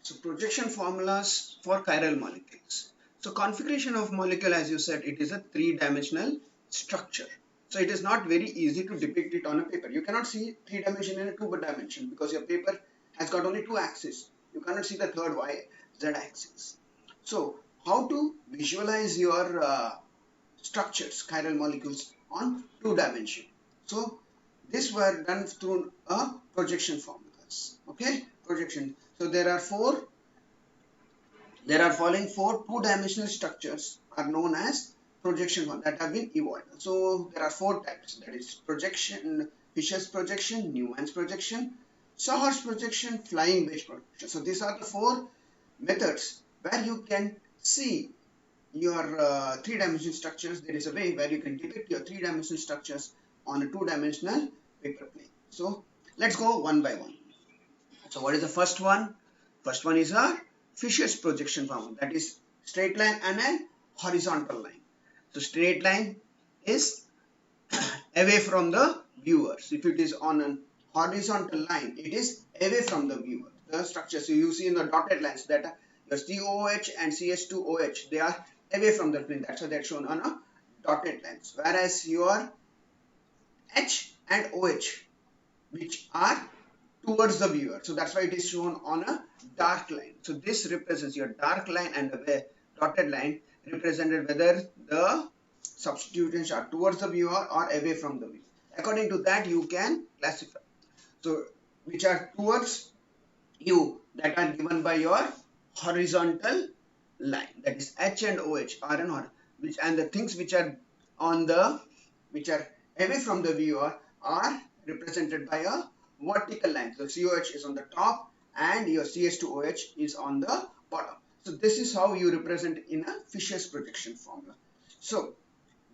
So projection formulas for chiral molecules. So configuration of molecule, as you said, it is a three-dimensional structure. So it is not very easy to depict it on a paper. You cannot see three dimension in a two dimension because your paper has got only two axes. You cannot see the third y z axis. So how to visualize your structures, chiral molecules on two dimension? So this were done through a projection formulas. Okay, projection. So there are following four two-dimensional structures are known as projection that have been evolved. So there are four types, that is projection, Fisher's projection, Newman's projection, Saar's projection, flying wedge projection. So these are the four methods where you can see your three-dimensional structures. There is a way where you can depict your three-dimensional structures on a two-dimensional paper plane. So let's go one by one. So what is the first one? First one is a Fisher's projection formula, that is straight line and a horizontal line. So straight line is away from the viewer. So if it is on a horizontal line, it is away from the viewer. The structure, so you see in the dotted lines that your COH and CH2OH, they are away from the plane. That's why they're shown on a dotted lines. Whereas your H and OH, which are towards the viewer, so that's why it is shown on a dark line. So this represents your dark line, and the dotted line represented whether the substituents are towards the viewer or away from the viewer. According to that, you can classify. So which are towards you, that are given by your horizontal line, that is H and OH are an order, which, and the things which are on the, which are away from the viewer, are represented by a vertical line. So COH is on the top and your CH2OH is on the bottom. So this is how you represent in a Fisher's projection formula. So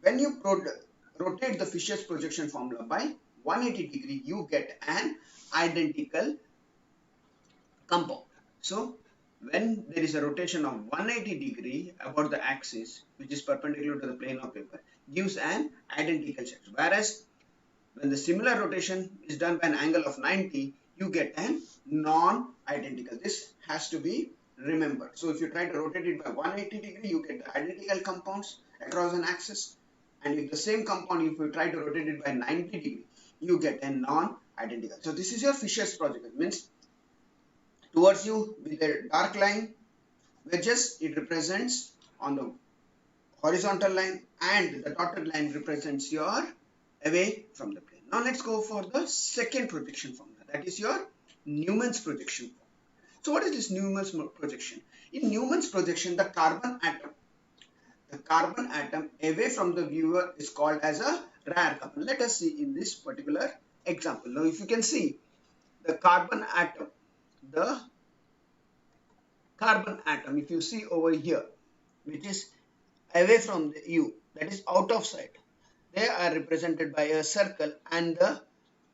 when you rotate the Fisher's projection formula by 180 degree, you get an identical compound. So when there is a rotation of 180 degree about the axis, which is perpendicular to the plane of paper, gives an identical structure. Whereas when the similar rotation is done by an angle of 90, you get an non-identical. This has to be remembered. So if you try to rotate it by 180 degree, you get the identical compounds across an axis. And if the same compound, if you try to rotate it by 90 degree, you get a non-identical. So this is your Fisher's projection. Means towards you with a dark line wedges, it represents on the horizontal line, and the dotted line represents your away from the plane. Now let's go for the second projection formula, that is your Newman's projection formula. So what is this Newman's projection? In Newman's projection, the carbon atom away from the viewer is called as a rare carbon. Let us see in this particular example. Now if you can see the carbon atom, if you see over here, which is away from you, that is out of sight, they are represented by a circle, and the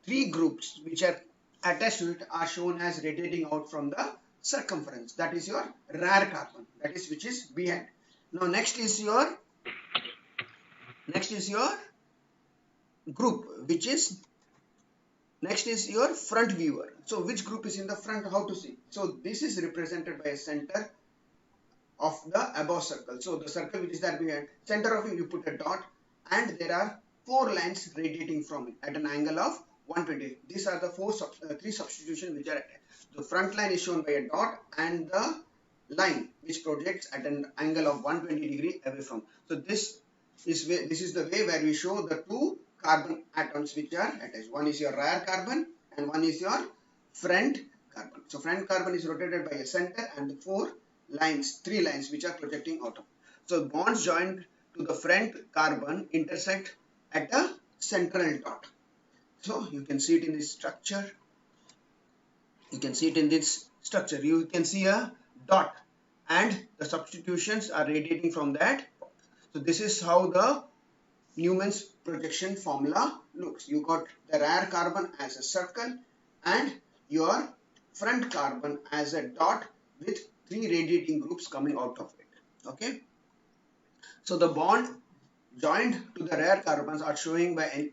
three groups which are attached to it are shown as radiating out from the circumference. That is your rare carbon, that is which is behind. Now next is your group, which is next is your front viewer. So which group is in the front, how to see? So this is represented by a center of the above circle. So the circle which is there behind, center of it you put a dot, and there are four lines radiating from it at an angle of 120. These are the three substitutions which are attached. The front line is shown by a dot, and the line which projects at an angle of 120 degree away from. So this is the way where we show the two carbon atoms which are attached. One is your rare carbon and one is your front carbon. So front carbon is rotated by a center, and the three lines which are projecting out of. So bonds joined to the front carbon intersect at a central dot. So you can see it in this structure. You can see a dot, and the substitutions are radiating from that. So this is how the Newman's projection formula looks. You got the rare carbon as a circle and your front carbon as a dot with three radiating groups coming out of it. Okay. So the bond joined to the rare carbons are showing by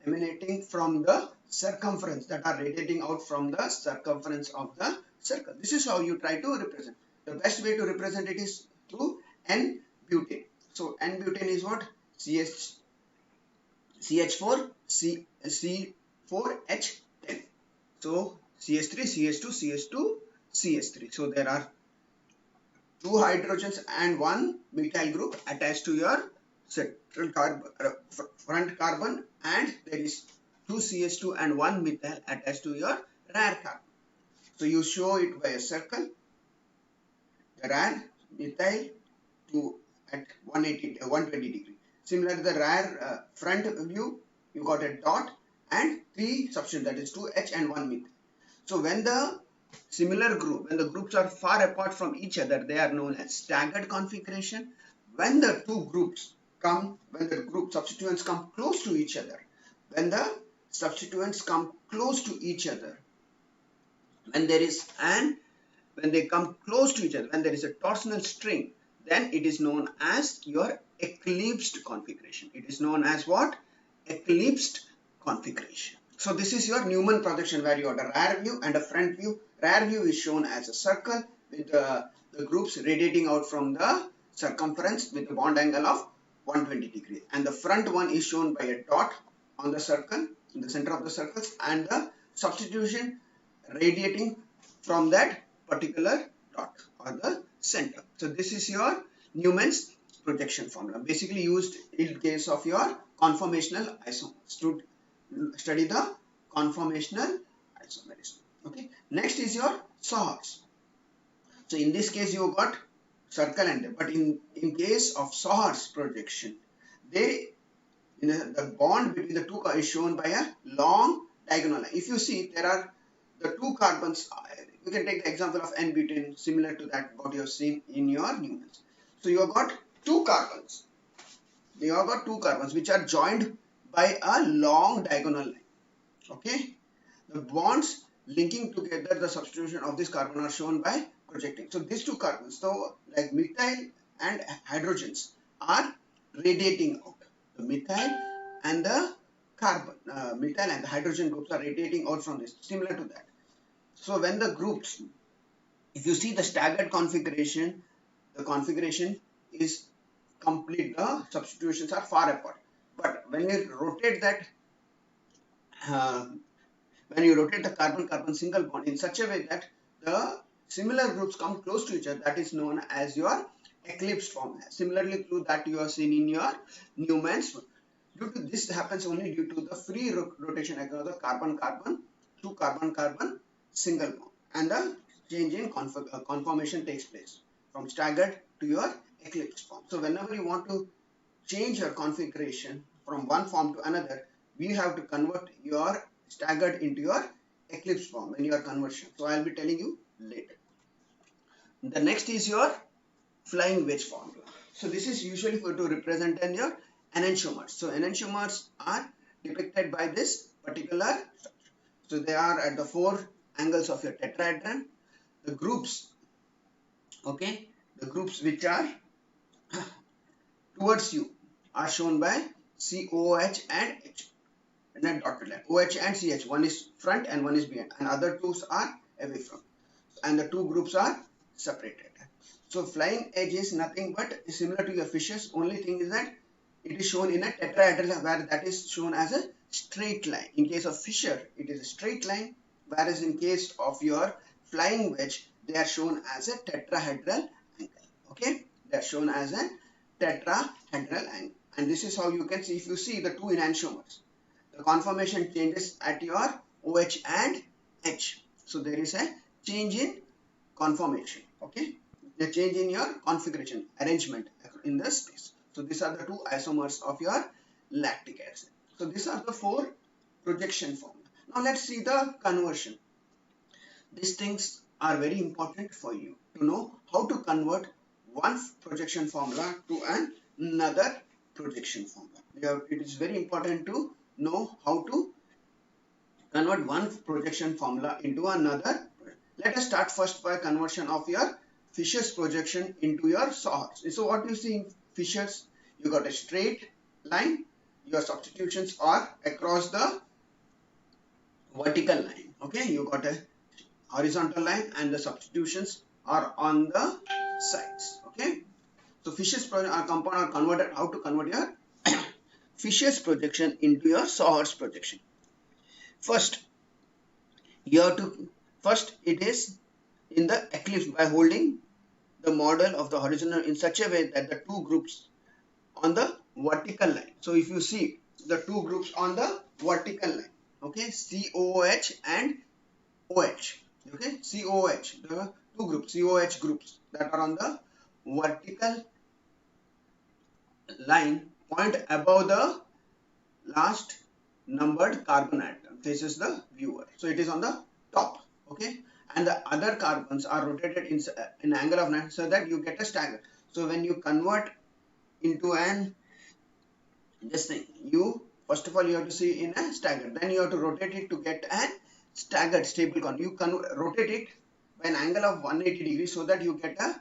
emanating from the circumference that are radiating out from the circumference of the circle. This is how you try to represent. The best way to represent it is through N-butane. So N-butane is what? CH4 C4H10. So CH3 CH2 CH2 CH3. So there are two hydrogens and one methyl group attached to your central carbon, front carbon, and there is two CH2 and one methyl attached to your rear carbon. So you show it by a circle, the rear methyl to at 120 degree. Similar to the rear front view, you got a dot and three substituents, that is 2H and 1 methyl. So when the similar group, when the groups are far apart from each other, they are known as staggered configuration. When the two groups come, when the group substituents come close to each other, when the substituents come close to each other, when they come close to each other, when there is a torsional string, then it is known as your eclipsed configuration. It is known as what? Eclipsed configuration. So this is your Newman projection where you have a rear view and a front view. Rear view is shown as a circle with the groups radiating out from the circumference with a bond angle of 120 degrees. And the front one is shown by a dot on the circle, in the center of the circles, and the substitution radiating from that particular dot or the center. So this is your Newman's projection formula, basically used in case of your conformational isomers to study the conformational isomerism. Okay. Next is your Sahars. So in this case you got circle and but in case of Sahars projection, the bond between the two is shown by a long diagonal line. If you see, there are the two carbons. You can take the example of N-butane, similar to that what you have seen in your Newman's. So you have got two carbons. You have got two carbons which are joined by a long diagonal line. Okay, the bonds linking together the substitution of this carbon are shown by projecting. So these two carbons, so like methyl and hydrogens, are radiating out. The methyl and the carbon, methyl and the hydrogen groups are radiating out from this, similar to that. So when the groups, if you see the staggered configuration, the configuration is complete, the substitutions are far apart. But when you rotate that, when you rotate the carbon-carbon single bond in such a way that the similar groups come close to each other, that is known as your eclipsed form. Similarly to that you have seen in your Newman's. Due to this happens only due to the free rotation across the carbon-carbon to carbon-carbon single bond, and the change in conformation takes place from staggered to your eclipsed form. So whenever you want to change your configuration from one form to another, we have to convert your staggered into your eclipsed form in your conversion. So I will be telling you later. The next is your flying wedge formula. So this is usually for to represent your enantiomers. So enantiomers are depicted by this particular structure. So they are at the four angles of your tetrahedron. The groups, okay, the groups which are towards you are shown by COH and H in a dotted line. OH and CH, one is front and one is behind, and other two are away from, and the two groups are separated. So flying edge is nothing but similar to your fishes. Only thing is that it is shown in a tetrahedral where that is shown as a straight line. In case of Fisher, it is a straight line, whereas in case of your flying wedge, they are shown as a tetrahedral angle. Okay, they are shown as a tetrahedral angle, and this is how you can see. If you see the two enantiomers, the conformation changes at your OH and H. So there is a change in conformation. Okay, the change in your configuration arrangement in the space. So these are the two isomers of your lactic acid. So these are the four projection formula. Now let's see the conversion. These things are very important for you to know how to convert one projection formula to another projection formula. It is very important to know how to convert one projection formula into another. Let us start first by conversion of your Fisher's projection into your Sahars. So what you see in Fisher's, you got a straight line. Your substitutions are across the vertical line. Okay, you got a horizontal line and the substitutions are on the sides. Okay, so Fisher's compound are converted. How to convert your Fisher's projection into your Sawhorse projection? First, you have to it is in the eclipse by holding the model of the horizontal in such a way that the two groups on the vertical line. So if you see the two groups on the vertical line, okay, COH and OH, okay, COH, the two groups, COH groups that are on the vertical line point above the last numbered carbon atom faces the viewer. So it is on the top, okay, and the other carbons are rotated in angle of 90 so that you get a stagger. So when you convert into an this thing, you first of all you have to see in a staggered, then you have to rotate it to get a staggered stable con. You can rotate it by an angle of 180 degrees so that you get a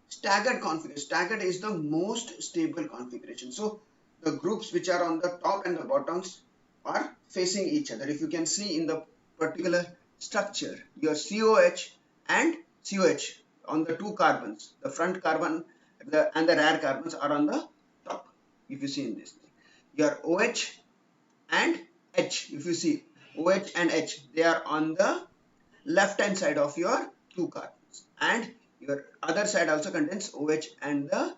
staggered configuration. Staggered is the most stable configuration. So the groups which are on the top and the bottoms are facing each other. If you can see in the particular structure, your COH and COH on the two carbons, the front carbon and the rear carbons are on the top. If you see in this, your OH and H, if you see OH and H, they are on the left hand side of your two carbons, and your other side also contains OH and the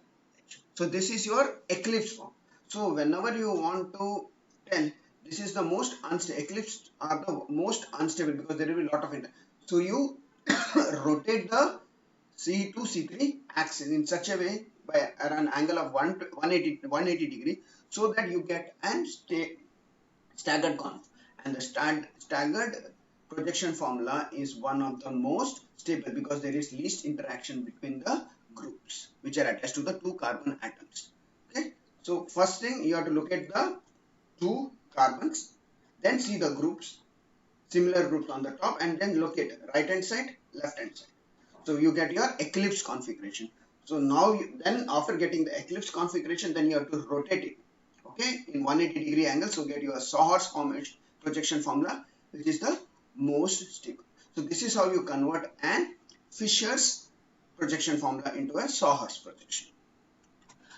H. So this is your eclipse form. So whenever you want to tell this is the most unstable, eclipse are the most unstable because there will be a lot of it. So you rotate the C2 C3 axis in such a way by an angle of 180 degree so that you get an staggered conf, and the staggered projection formula is one of the most stable because there is least interaction between the groups which are attached to the two carbon atoms. Okay, so first thing you have to look at the two carbons, then see the groups, similar groups on the top, and then locate right hand side, left hand side. So you get your eclipse configuration. So now then after getting the eclipse configuration, then you have to rotate it, okay, in 180 degree angle. So get your Sawhorse formation projection formula, which is the most stable. So this is how you convert an Fisher's projection formula into a Sawhorse projection.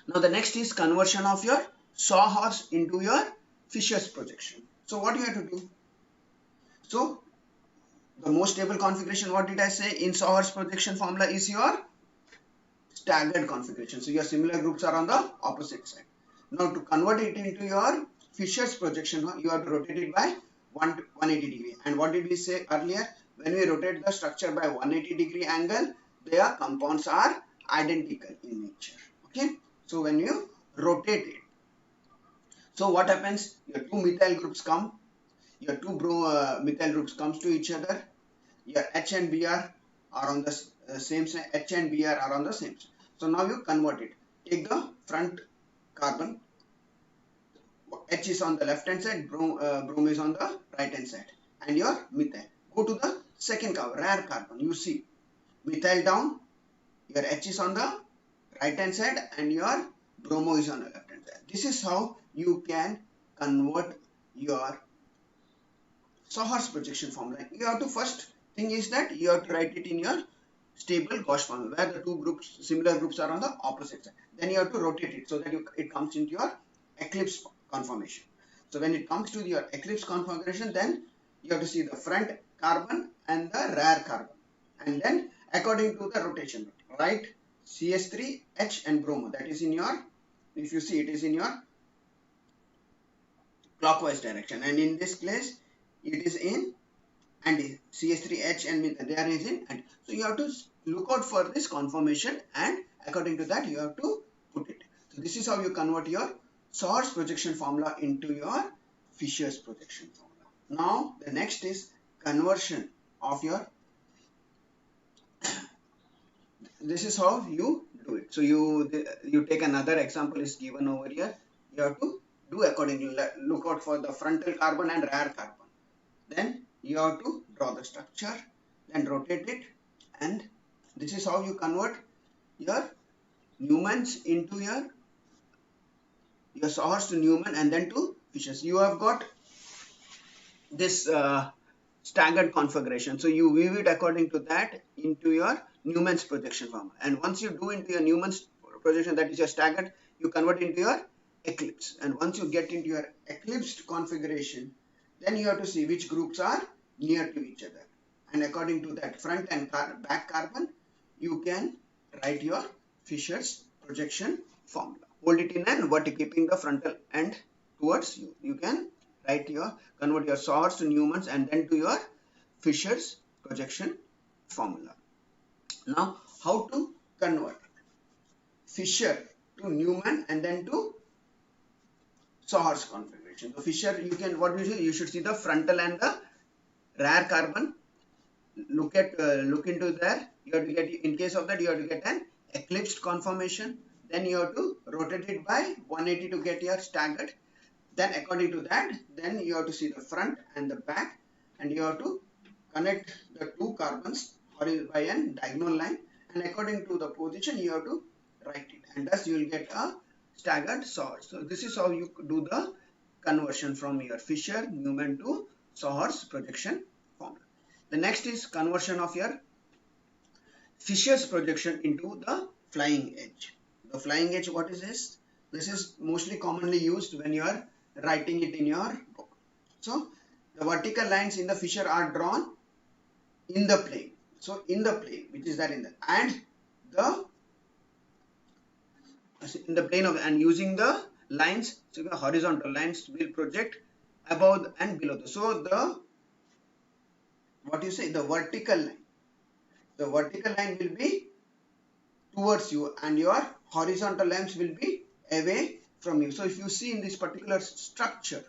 Now the next is conversion of your Sawhorse into your Fisher's projection. So what you have to do? So the most stable configuration, what did I say in Sawhorse projection formula, is your staggered configuration. So your similar groups are on the opposite side. Now to convert it into your Fisher's projection, you have to rotate it by 180 degree. And what did we say earlier? When we rotate the structure by 180 degree angle, their compounds are identical in nature. Okay. So when you rotate it, so what happens? Your two methyl groups come, your two methyl groups comes to each other. Your H and Br are on the same side. H and Br are on the same side. So now you convert it. Take the front carbon. H is on the left hand side. Brom is on the right hand side. And your methyl. Go to the second carbon, rear carbon. You see methyl down. Your H is on the right hand side and your bromo is on the left hand side. This is how you can convert your Sawhorse projection formula. You have to first thing is that you have to write it in your stable Gauss formula where the two groups, similar groups, are on the opposite side. Then you have to rotate it so that it comes into your eclipse conformation. So when it comes to your eclipse configuration, then you have to see the front carbon and the rear carbon, and then according to the rotation, write CH3, H and bromo. That is in your, if you see, it is in your clockwise direction, and in this place it is in and CH3H and they are in and. So you have to look out for this conformation, and according to that you have to put it. So this is how you convert your Sawhorse projection formula into your Fisher's projection formula. Now the next is conversion of your this is how you do it. So you take another example is given over here. You have to do accordingly. Look out for the frontal carbon and rear carbon. Then you have to draw the structure, then rotate it, and this is how you convert your Newmans into your Sawhorse to Newman and then to Fisher's. You have got this staggered configuration. So you weave it according to that into your Newman's projection formula. And once you do into your Newman's projection, that is your staggered, you convert into your eclipse. And once you get into your eclipsed configuration, then you have to see which groups are near to each other. And according to that front and back carbon, you can write your Fisher's projection formula. Hold it in and vertical, keeping the frontal end towards you. You can write your, convert your Sahor's to Newman's and then to your Fisher's projection formula. Now, how to convert Fisher to Newman and then to Sahor's configuration? So Fisher, you can, what you should see the frontal and the rear carbon. Look into there. You have to get, in case of that, you have to get an eclipsed conformation. Then you have to rotate it by 180 to get your staggered. Then according to that, then you have to see the front and the back, and you have to connect the two carbons by a diagonal line, and according to the position you have to write it, and thus you will get a staggered Sahor. So this is how you do the conversion from your Fisher, Newman to Sahor's projection formula. The next is conversion of your Fisher's projection into the flying edge. The flying edge, what is this? This is mostly commonly used when you are writing it in your book. So the vertical lines in the Fisher are drawn in the plane. So in the plane, which is that in the, and the in the plane of, and using the lines, so the horizontal lines will project above and below. So the, what you say, the vertical line will be towards you and your horizontal lines will be away from you. So if you see in this particular structure,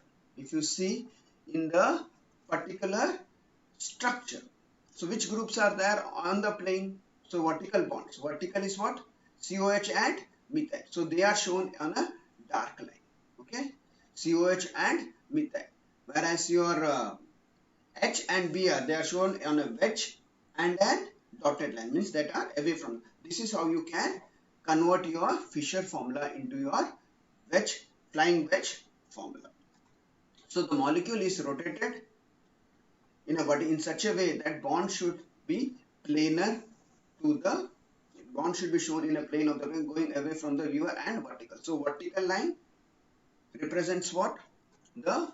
so which groups are there on the plane? So vertical bonds. Vertical is what? COH and methyl. So they are shown on a dark line. Okay, COH and methyl. Whereas your H and Br, they are shown on a wedge and a dotted line, means that are away from. This is how you can convert your Fisher formula into your wedge, flying wedge formula. So the molecule is rotated in such a way that bond should be planar to the, bond should be shown in a plane of the wave going away from the viewer and vertical. So vertical line represents what? The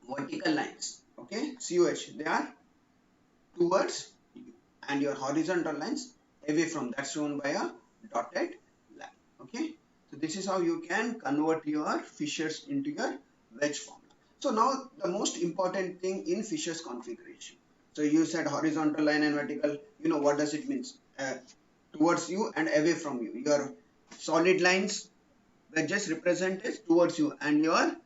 vertical lines. Okay, COH, they are towards you, and your horizontal lines away from, that's shown by a dotted line. Okay, so this is how you can convert your Fishers into your wedge formula. So now the most important thing in Fisher's configuration. So you said horizontal line and vertical, you know what does it mean? Towards you and away from you. Your solid lines, wedges represent is towards you, and your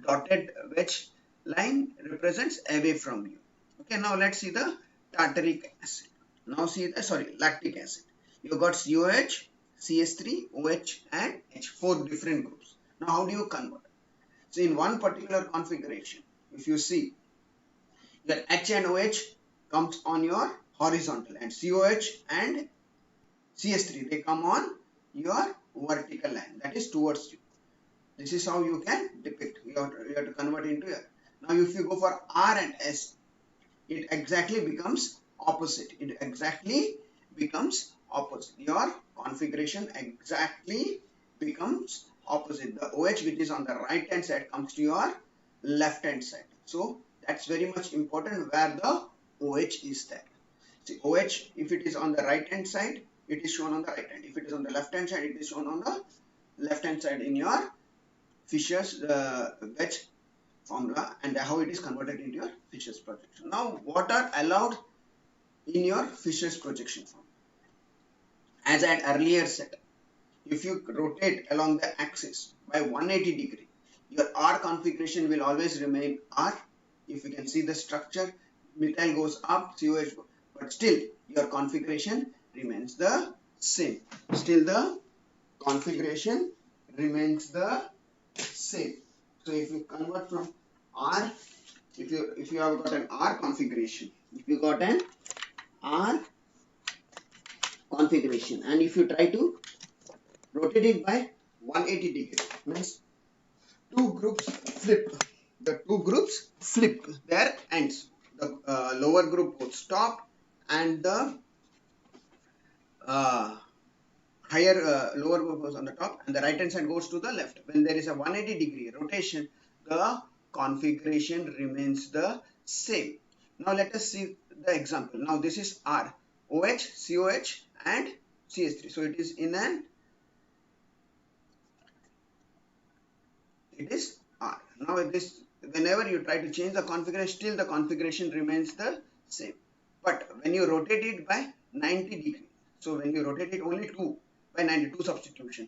dotted wedge line represents away from you. Okay, now let's see the tartaric acid. Now see the, lactic acid. You got COH, CS3, OH and H, 4 different groups. Now how do you convert? So in one particular configuration, if you see, your H and OH comes on your horizontal, and COH and CS3, they come on your vertical line, that is towards you. This is how you can depict. You have to convert into here. Now if you go for R and S, it exactly becomes opposite. Your configuration exactly becomes opposite. The OH which is on the right hand side comes to your left hand side. So that's very much important where the OH is there. See, OH, if it is on the right hand side, it is shown on the right hand. If it is on the left hand side, it is shown on the left hand side in your Fisher's wedge formula, and how it is converted into your Fisher's projection. Now what are allowed in your Fisher's projection formula? As I had earlier said, if you rotate along the axis by 180 degree, your R configuration will always remain R. If you can see the structure, methyl goes up, COH goes, but still your configuration remains the same. Still the configuration remains the same. So if you convert from R, if you have got an R configuration, and if you try to rotate it by 180 degree, means two groups flip. The two groups flip their ends. the lower group goes top, and the uh, higher lower group goes on the top, and the right hand side goes to the left. When there is a 180-degree rotation, the configuration remains the same. Now let us see the example. Now this is R, OH, COH and CH3. So it is in an, it is R. Now this, whenever you try to change the configuration, still the configuration remains the same. But when you rotate it by 90 degrees, so when you rotate it only 2 by 92 substitution,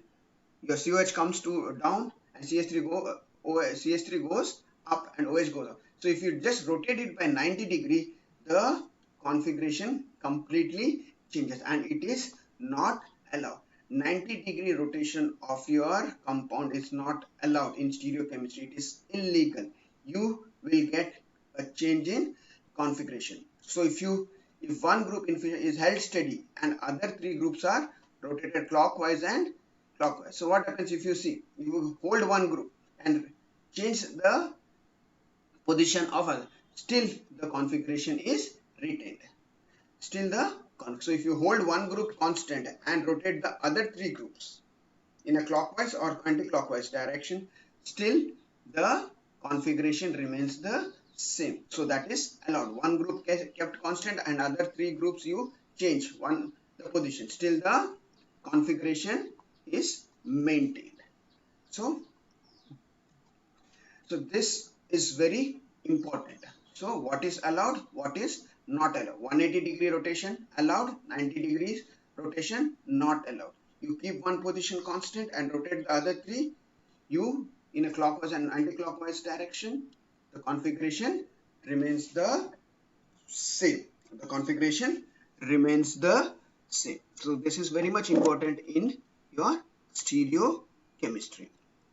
your COH comes to down and CH3 goes up and OH goes up. So if you just rotate it by 90 degree, the configuration completely changes and it is not allowed. 90-degree rotation of your compound is not allowed in stereochemistry. It is illegal. You will get a change in configuration. So if one group in fission is held steady and other 3 groups are rotated clockwise and clockwise. So what happens if you hold one group and change the position of other, still the configuration is retained. So if you hold one group constant and rotate the other 3 groups in a clockwise or anti-clockwise direction, still the configuration remains the same. So that is allowed. One group kept constant and other 3 groups you change the position, still the configuration is maintained. So this is very important. So what is allowed, what is not allowed? 180-degree rotation allowed, 90 degrees rotation not allowed. You keep one position constant and rotate the other 3 you in a clockwise and anti-clockwise direction, the configuration remains the same. The configuration remains the same. So this is very much important in your stereochemistry.